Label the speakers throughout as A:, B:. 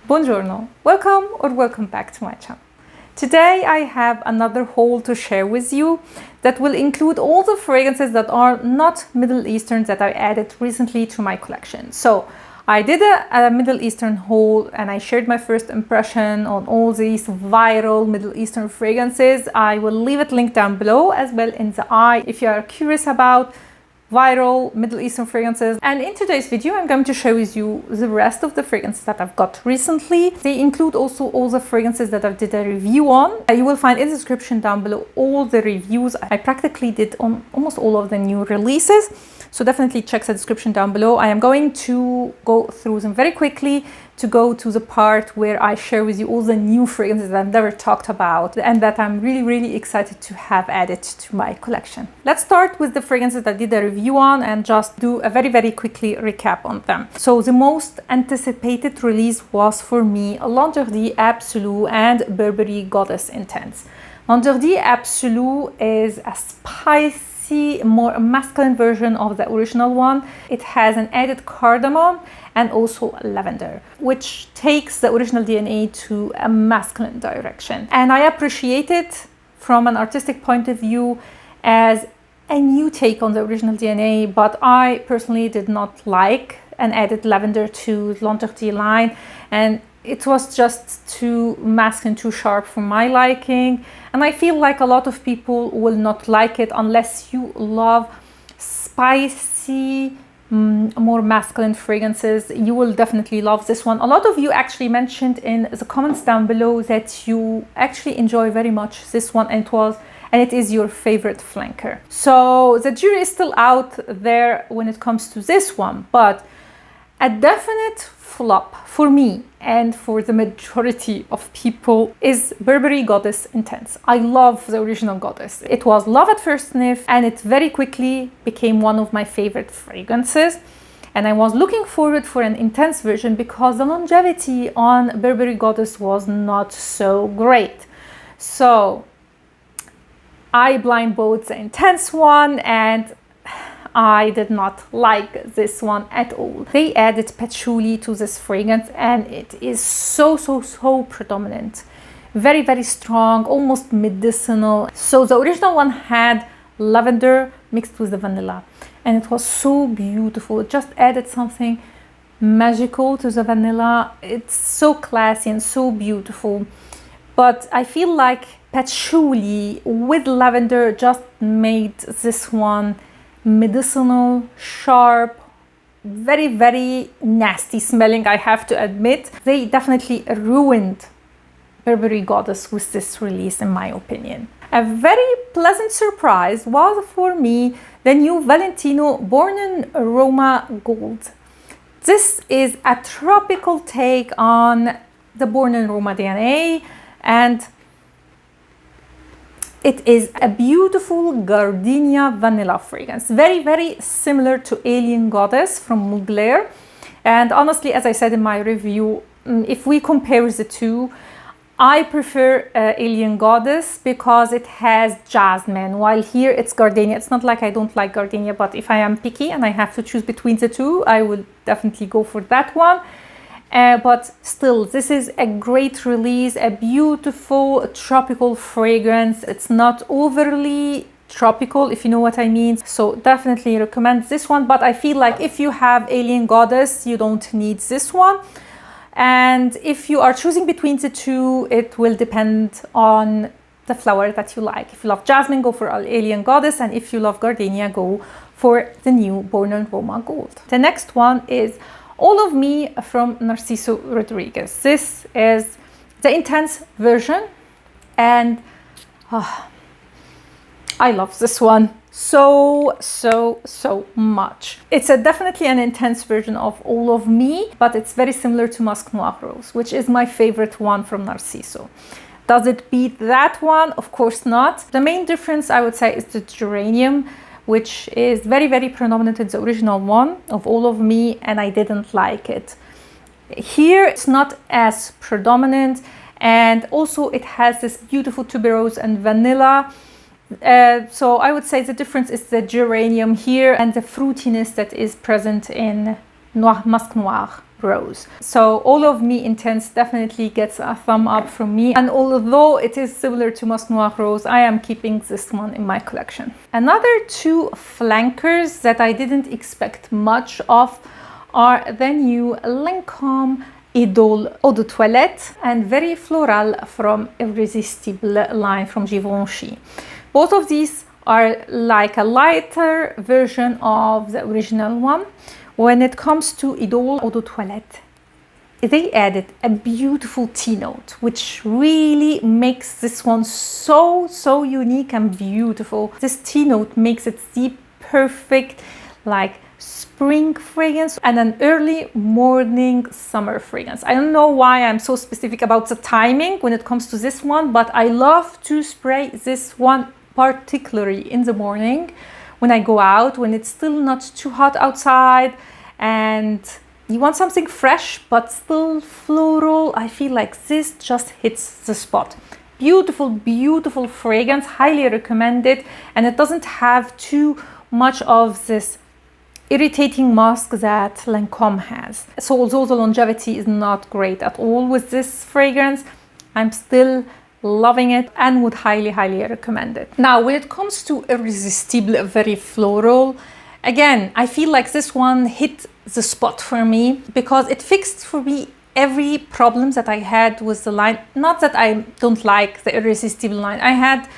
A: Buongiorno, welcome back to my channel. Today I have another haul to share with you that will include all the fragrances that are not Middle Eastern that I added recently to my collection. So I did a Middle Eastern haul and I shared my first impression on all these viral Middle Eastern fragrances. I will leave it linked down below as well in the eye if you are curious about viral Middle Eastern fragrances. And in today's video I'm going to share with you the rest of the fragrances that I've got recently. They include also all the fragrances that I did a review on. You will find in the description down below all the reviews I practically did on almost all of the new releases, so definitely check the description down below. I am going to go through them very quickly to go to the part where I share with you all the new fragrances that I've never talked about and that I'm really excited to have added to my collection. Let's start with the fragrances that I did a review on and just do a very quickly recap on them. So the most anticipated release was for me L'Interdit Absolu and Burberry Goddess Intense. L'Interdit Absolu is a spicy, more masculine version of the original one. It has an added cardamom and also lavender, which takes the original DNA to a masculine direction. And I appreciate it from an artistic point of view as a new take on the original DNA, but I personally did not like an added lavender to L'Interdit line, and it was just too masculine, too sharp for my liking. And I feel like a lot of people will not like it unless you love spicy, more masculine fragrances. You will definitely love this one. A lot of you actually mentioned in the comments down below that you actually enjoy very much this one, and it is your favorite flanker. So the jury is still out there when it comes to this one, but a definite flop for me and for the majority of people is Burberry Goddess Intense. I love the original Goddess. It was love at first sniff and it very quickly became one of my favorite fragrances. And I was looking forward for an intense version because the longevity on Burberry Goddess was not so great. So I blind bought the intense one and I did not like this one at all. They added patchouli to this fragrance and it is so predominant. Very strong, almost medicinal. So the original one had lavender mixed with the vanilla and it was so beautiful. It just added something magical to the vanilla. It's so classy and so beautiful. But I feel like patchouli with lavender just made this one medicinal, sharp, very nasty smelling, I have to admit. They definitely ruined Burberry Goddess with this release, in my opinion. A very pleasant surprise was for me the new Valentino Born in Roma Gold. This is a tropical take on the Born in Roma DNA, and it is a beautiful gardenia vanilla fragrance, very similar to Alien Goddess from Mugler. And honestly, as I said in my review, if we compare the two, I prefer Alien Goddess because it has jasmine, while here it's gardenia. It's not like I don't like gardenia, but if I am picky and I have to choose between the two, I will definitely go for that one. But still, this is a great release, a beautiful tropical fragrance. It's not overly tropical, if you know what I mean. So definitely recommend this one. But I feel like if you have Alien Goddess, you don't need this one. And if you are choosing between the two, it will depend on the flower that you like. If you love jasmine, go for Alien Goddess. And if you love gardenia, go for the new Born in Roma Gold. The next one is All of Me from Narciso Rodriguez. This is the intense version and I love this one so much. It's definitely an intense version of All of Me, but it's very similar to Musc Noir Rose, which is my favorite one from Narciso. Does it beat that one? Of course not. The main difference, I would say, is the geranium, which is very predominant in the original one of All of Me, and I didn't like it. Here it's not as predominant, and also it has this beautiful tuberose and vanilla. So I would say the difference is the geranium here and the fruitiness that is present in Musc Noir. Rose. So all of Me Intense definitely gets a thumb up from me, and although it is similar to Musk Noir Rose, I am keeping this one in my collection. Another two flankers that I didn't expect much of are the new Lancôme Idole Eau de Toilette and Very Floral from Irresistible line from Givenchy. Both of these are like a lighter version of the original one. When it comes to Idole Eau de Toilette, they added a beautiful tea note, which really makes this one so unique and beautiful. This tea note makes it the perfect like spring fragrance and an early morning summer fragrance. I don't know why I'm so specific about the timing when it comes to this one, but I love to spray this one particularly in the morning when I go out, when it's still not too hot outside and you want something fresh but still floral. I feel like this just hits the spot. Beautiful fragrance, highly recommended, and it doesn't have too much of this irritating musk that Lancôme has. So although the longevity is not great at all with this fragrance, I'm still loving it and would highly recommend it. Now when it comes to Irresistible Very Floral, again, I feel like this one hit the spot for me because it fixed for me every problem that I had with the line. Not that I don't like the Irresistible line. I had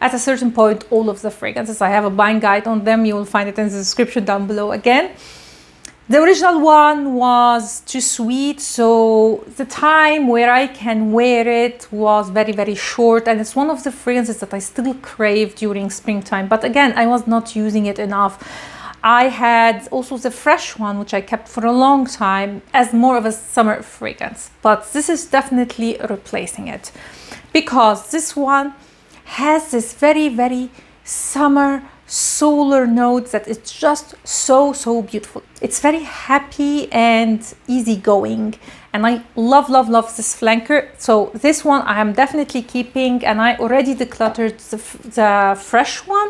A: at a certain point all of the fragrances. I have a buying guide on them. You will find it in the description down below again. The original one was too sweet, so the time where I can wear it was very short, and it's one of the fragrances that I still crave during springtime. But again, I was not using it enough. I had also the fresh one, which I kept for a long time as more of a summer fragrance, but this is definitely replacing it because this one has this very summer solar note that is just so beautiful. It's very happy and easygoing, and I love this flanker. So this one I am definitely keeping, and I already decluttered the fresh one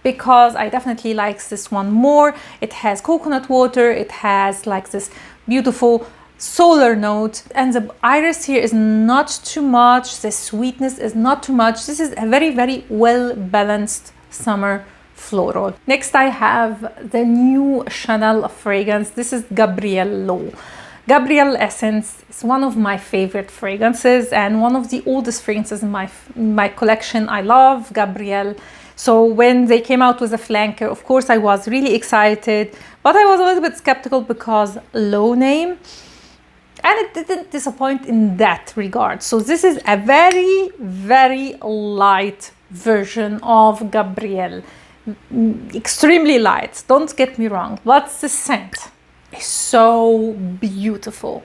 A: because I definitely like this one more. It has coconut water, it has like this beautiful solar note, and the iris here is not too much, the sweetness is not too much. This is a very well balanced summer floral. Next I have the new Chanel fragrance. This is Gabrielle. Gabrielle Essence is one of my favorite fragrances and one of the oldest fragrances in my collection. I love Gabrielle. So when they came out with a flanker, of course I was really excited, but I was a little bit skeptical because low name, and it didn't disappoint in that regard. So this is a very light version of Gabrielle. Extremely light, don't get me wrong, but the scent is so beautiful.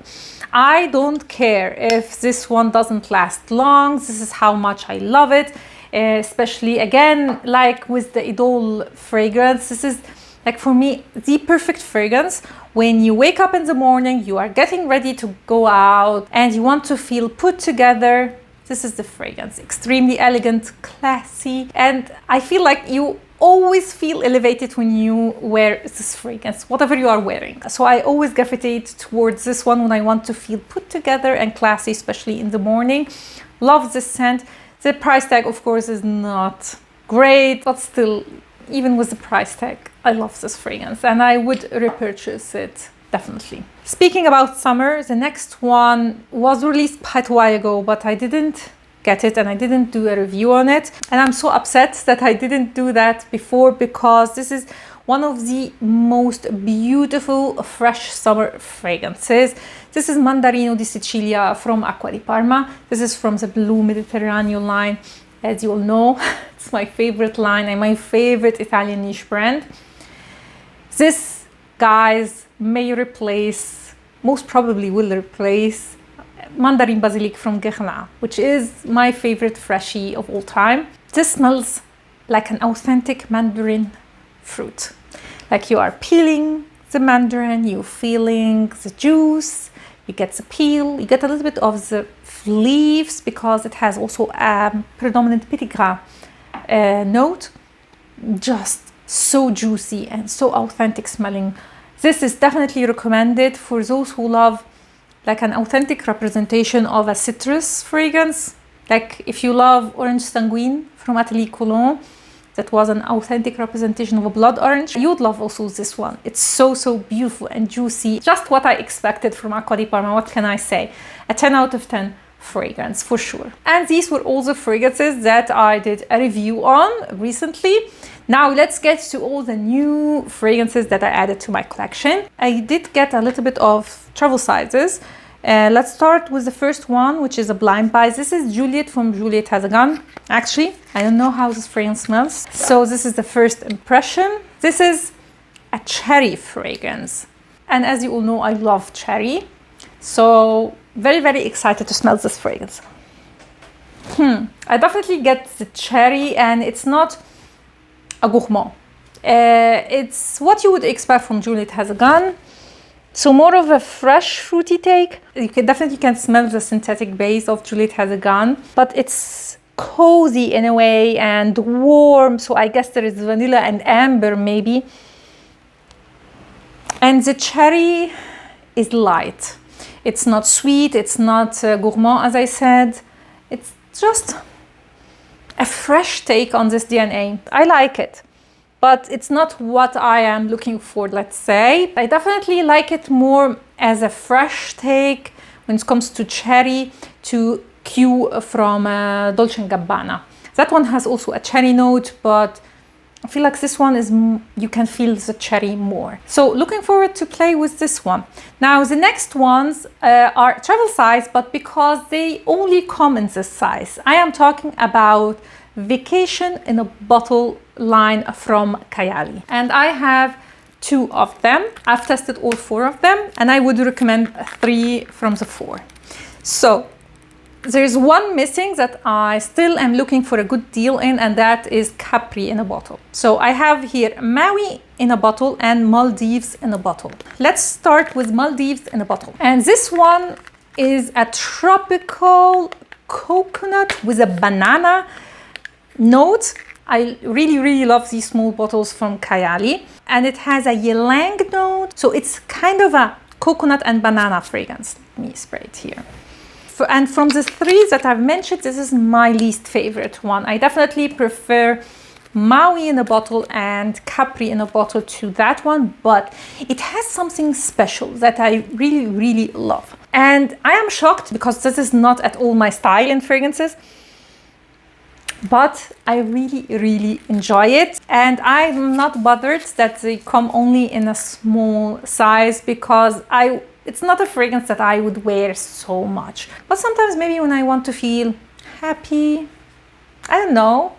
A: I don't care if this one doesn't last long. This is how much I love it, especially again like with the Idole fragrance. This is like for me the perfect fragrance when you wake up in the morning, you are getting ready to go out and you want to feel put together. This is the fragrance. Extremely elegant, classy, and I feel like you always feel elevated when you wear this fragrance, whatever you are wearing. So I always gravitate towards this one when I want to feel put together and classy, especially in the morning. Love this scent. The price tag, of course, is not great, but still, even with the price tag, I love this fragrance and I would repurchase it, definitely. Speaking about summer, the next one was released quite a while ago, but I didn't get it and I didn't do a review on it, and I'm so upset that I didn't do that before because this is one of the most beautiful fresh summer fragrances. This is Mandarino di Sicilia from Acqua di Parma. This is from the Blue Mediterranean line. As you all know, it's my favorite line and my favorite Italian niche brand. This, guys, may replace, most probably will replace Mandarin Basilic from Guerlain, which is my favorite freshie of all time. This smells like an authentic mandarin fruit. Like you are peeling the mandarin, you're feeling the juice, you get the peel, you get a little bit of the leaves because it has also a predominant petit gras note. Just so juicy and so authentic smelling. This is definitely recommended for those who love like an authentic representation of a citrus fragrance. Like if you love Orange Sanguine from Atelier Cologne, that was an authentic representation of a blood orange, you'd love also this one. It's so beautiful and juicy. Just what I expected from Acqua di Parma. What can I say? A 10 out of 10 fragrance for sure. And these were all the fragrances that I did a review on recently. Now let's get to all the new fragrances that I added to my collection. I did get a little bit of travel sizes. Let's start with the first one, which is a blind buy. This is Juliet from Juliet Has a Gun. Actually, I don't know how this fragrance smells. So this is the first impression. This is a cherry fragrance. And as you all know, I love cherry. So very excited to smell this fragrance. I definitely get the cherry, and it's not a gourmand. It's what you would expect from Juliet Has a Gun. So more of a fresh fruity take. You definitely can smell the synthetic base of Juliet Has a Gun, but it's cozy in a way and warm. So I guess there is vanilla and amber maybe. And the cherry is light. It's not sweet, it's not gourmand as I said. It's just a fresh take on this DNA. I like it, but it's not what I am looking for, let's say. I definitely like it more as a fresh take when it comes to cherry, to Q from Dolce & Gabbana. That one has also a cherry note, but I feel like this one is, you can feel the cherry more. So looking forward to play with this one. Now the next ones are travel size, but because they only come in this size. I am talking about Vacation in a Bottle line from Cayle. And I have 2 of them. I've tested all 4 of them, and I would recommend 3 from the 4. So there's one missing that I still am looking for a good deal in, and that is Capri in a bottle. So I have here Maui in a bottle and Maldives in a bottle. Let's start with Maldives in a bottle. And this one is a tropical coconut with a banana note. I really love these small bottles from Cayle. And it has a ylang note. So it's kind of a coconut and banana fragrance. Let me spray it here. And from the 3 that I've mentioned, this is my least favorite one. I definitely prefer Maui in a bottle and Capri in a bottle to that one, but it has something special that I really love. And I am shocked because this is not at all my style in fragrances, but I really enjoy it. And I'm not bothered that they come only in a small size, because it's not a fragrance that I would wear so much. But sometimes maybe when I want to feel happy, I don't know,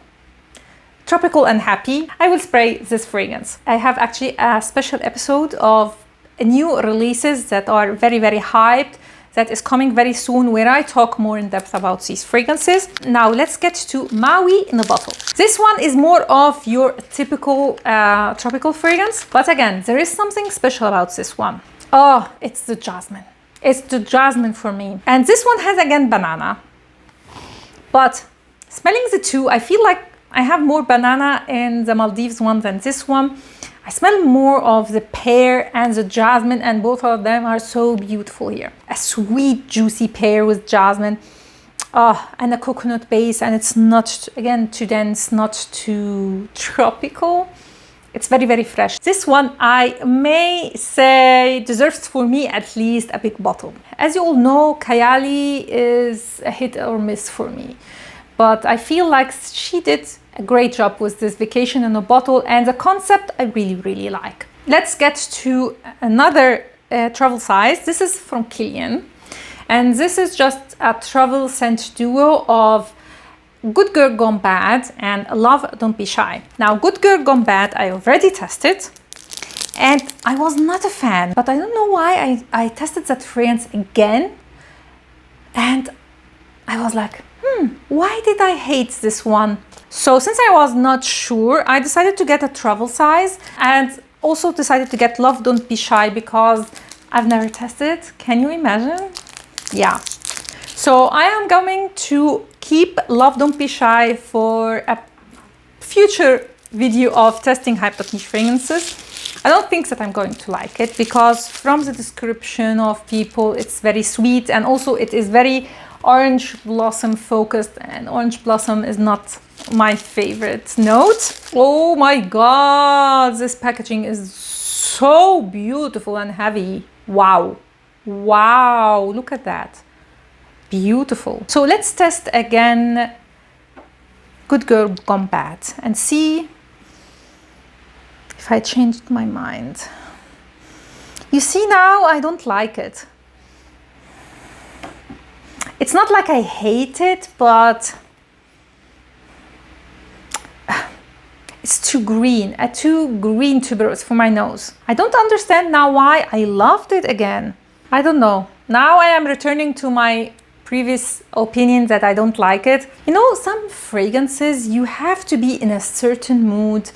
A: tropical and happy, I will spray this fragrance. I have actually a special episode of new releases that are very hyped, that is coming very soon, where I talk more in depth about these fragrances. Now let's get to Maui in a bottle. This one is more of your typical tropical fragrance, but again, there is something special about this one. Oh, it's the jasmine. It's the jasmine for me. And this one has again banana. But smelling the 2, I feel like I have more banana in the Maldives one than this one. I smell more of the pear and the jasmine, and both of them are so beautiful here. A sweet, juicy pear with jasmine. Oh, and a coconut base, and it's not, again, too dense, not too tropical. It's very fresh. This one, I may say, deserves for me at least a big bottle. As you all know, Cayle is a hit or miss for me. But I feel like she did a great job with this Vacation in a Bottle, and the concept I really like. Let's get to another travel size. This is from Kaylan. And this is just a travel scent duo of Good Girl Gone Bad and Love Don't Be Shy. Now, Good Girl Gone Bad, I already tested, and I was not a fan, but I don't know why I tested that fragrance again, and I was like, why did I hate this one? So since I was not sure, I decided to get a travel size, and also decided to get Love Don't Be Shy because I've never tested it. Can you imagine? Yeah. So I am going to keep Love Don't Be Shy for a future video of testing hyped niche fragrances. I don't think that I'm going to like it because from the description of people, it's very sweet and also it is very orange blossom focused, and orange blossom is not my favorite note. Oh my God, this packaging is so beautiful and heavy. Wow. Wow, look at that. Beautiful. So let's test again Good Girl Gone Bad and see if I changed my mind. You see, now I don't like it. It's not like I hate it, but it's too green, too green tuberose for my nose. I don't understand now why I loved it again. I don't know. Now I am returning to my previous opinion that I don't like it. You know, some fragrances, you have to be in a certain mood,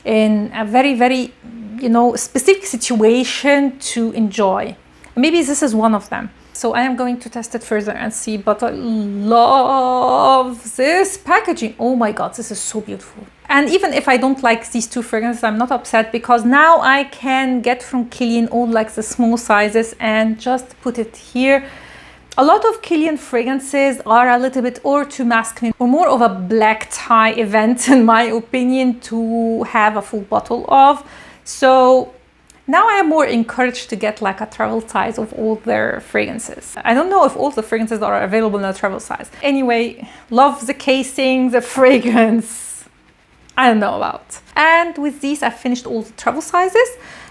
A: in a very, very, you know, specific situation to enjoy. Maybe this is one of them. So I am going to test it further and see, but I love this packaging. Oh my God, this is so beautiful. And even if I don't like these two fragrances, I'm not upset because now I can get from Kaylan all like the small sizes and just put it here. A lot of Kaylan fragrances are a little bit or too masculine or more of a black tie event, in my opinion, to have a full bottle of. So now I am more encouraged to get like a travel size of all their fragrances. I don't know if all the fragrances are available in a travel size. Anyway, love the casing, the fragrance, I don't know about. And with these, I've finished all the travel sizes.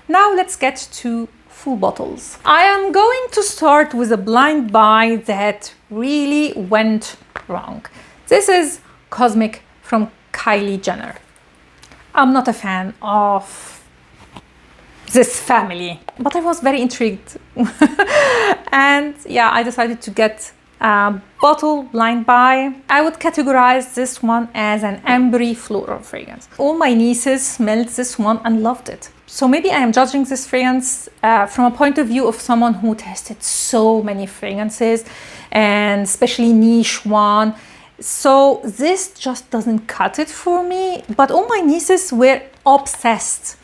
A: Now let's get to full bottles. I am going to start with a blind buy that really went wrong. This is Cosmic from Kylie Jenner. I'm not a fan of this family, but I was very intrigued. And yeah, I decided to get a bottle blind buy. I would categorize this one as an ambery floral fragrance. All my nieces smelled this one and loved it. So maybe I am judging this fragrance from a point of view of someone who tested so many fragrances and especially niche one. So this just doesn't cut it for me, but all my nieces were obsessed.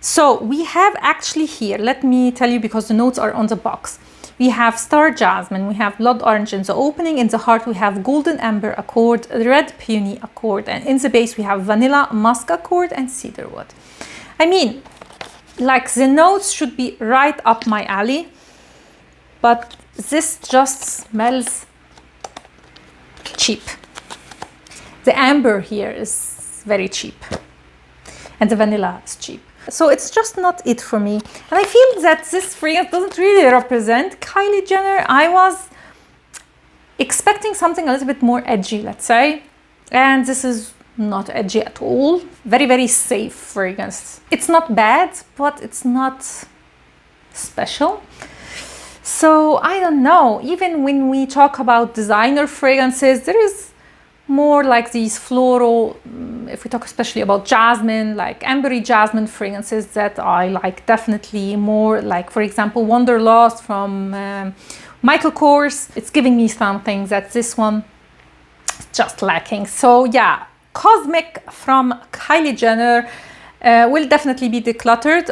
A: So we have actually here, let me tell you because the notes are on the box. We have Star Jasmine, we have Blood Orange in the opening, in the heart we have Golden Amber Accord, Red Peony Accord, and in the base we have Vanilla Musk Accord and Cedarwood. I mean, like the notes should be right up my alley, but this just smells cheap. The amber here is very cheap and the vanilla is cheap. So it's just not it for me. And I feel that this fragrance doesn't really represent Kylie Jenner. I was expecting something a little bit more edgy, let's say. And this is not edgy at all. Very, very safe fragrance. It's not bad, but it's not special. So I don't know. Even when we talk about designer fragrances, there is more like these floral, if we talk especially about jasmine, like ambery jasmine fragrances that I like definitely more, like for example Wanderlust from Michael Kors. It's giving me something that this one is just lacking. So yeah, Cosmic from Kylie Jenner will definitely be decluttered,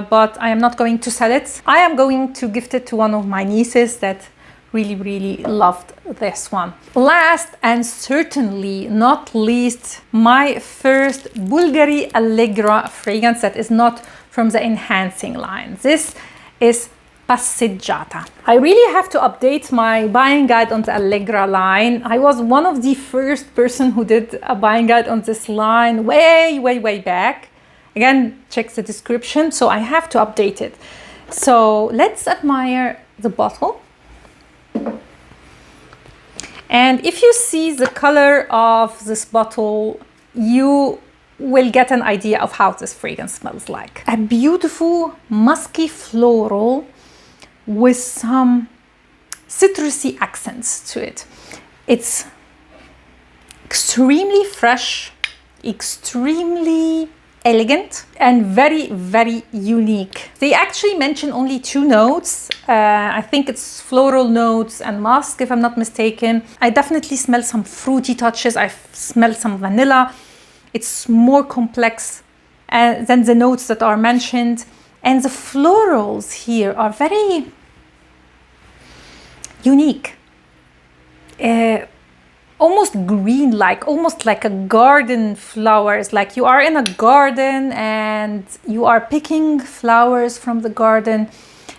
A: but I am not going to sell it. I am going to gift it to one of my nieces that really, really loved this one. Last and certainly not least, my first Bulgari Allegra fragrance that is not from the enhancing line. This is Passeggiata. I really have to update my buying guide on the Allegra line. I was one of the first person who did a buying guide on this line way back. Again, check the description, so I have to update it. So let's admire the bottle. And if you see the color of this bottle, you will get an idea of how this fragrance smells like. A beautiful musky floral with some citrusy accents to it. It's extremely fresh, extremely elegant, and very, very unique. They actually mention only two notes. I think it's floral notes and musk, if I'm not mistaken. I definitely smell some fruity touches. I smell some vanilla. It's more complex and then the notes that are mentioned. And the florals here are very unique. Almost green, like almost like a garden flowers, like you are in a garden and you are picking flowers from the garden,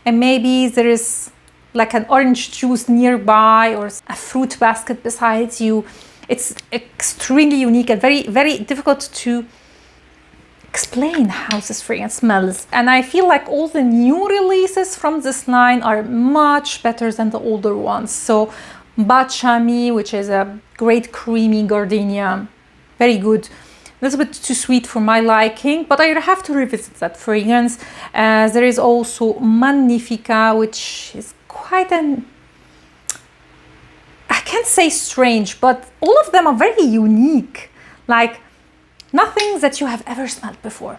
A: and maybe there is like an orange juice nearby or a fruit basket beside you. It's extremely unique and very, very difficult to explain how this fragrance smells. And I feel like all the new releases from this line are much better than the older ones. So Bachami, which is a great creamy gardenia, very good. A little bit too sweet for my liking, but I have to revisit that fragrance. There is also Magnifica, which is quite an, I can't say strange, but all of them are very unique, like nothing that you have ever smelled before.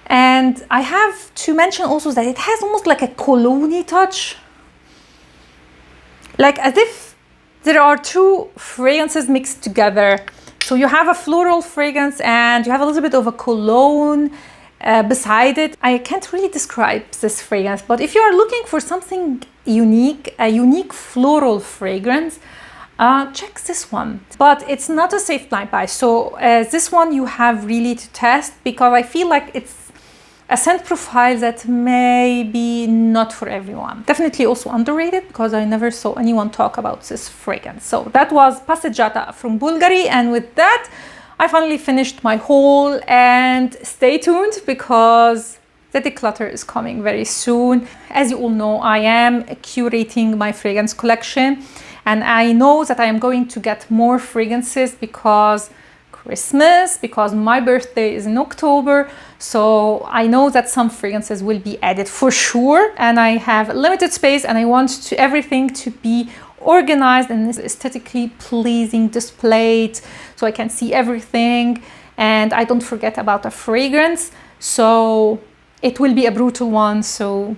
A: And I have to mention also that it has almost like a cologne touch, like as if there are two fragrances mixed together. So you have a floral fragrance and you have a little bit of a cologne beside it. I can't really describe this fragrance, but if you are looking for something unique, a unique floral fragrance, check this one. But it's not a safe blind buy. So this one you have really to test, because I feel like it's a scent profile that may be not for everyone. Definitely also underrated, because I never saw anyone talk about this fragrance. So that was Passeggiata from Bulgari, and with that I finally finished my haul. And stay tuned, because the declutter is coming very soon. As you all know, I am curating my fragrance collection, and I know that I am going to get more fragrances because Christmas, because my birthday is in October. So I know that some fragrances will be added for sure, and I have limited space and I want everything to be organized and aesthetically pleasing, displayed, so I can see everything and I don't forget about a fragrance. So it will be a brutal one, so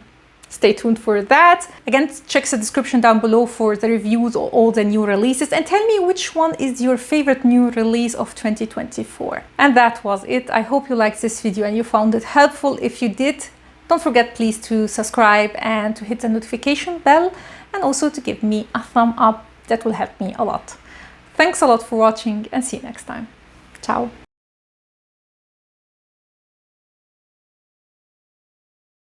A: stay tuned for that. Again, check the description down below for the reviews of all the new releases, and tell me which one is your favorite new release of 2024. And that was it. I hope you liked this video and you found it helpful. If you did, don't forget please to subscribe and to hit the notification bell, and also to give me a thumb up. That will help me a lot. Thanks a lot for watching, and see you next time. Ciao.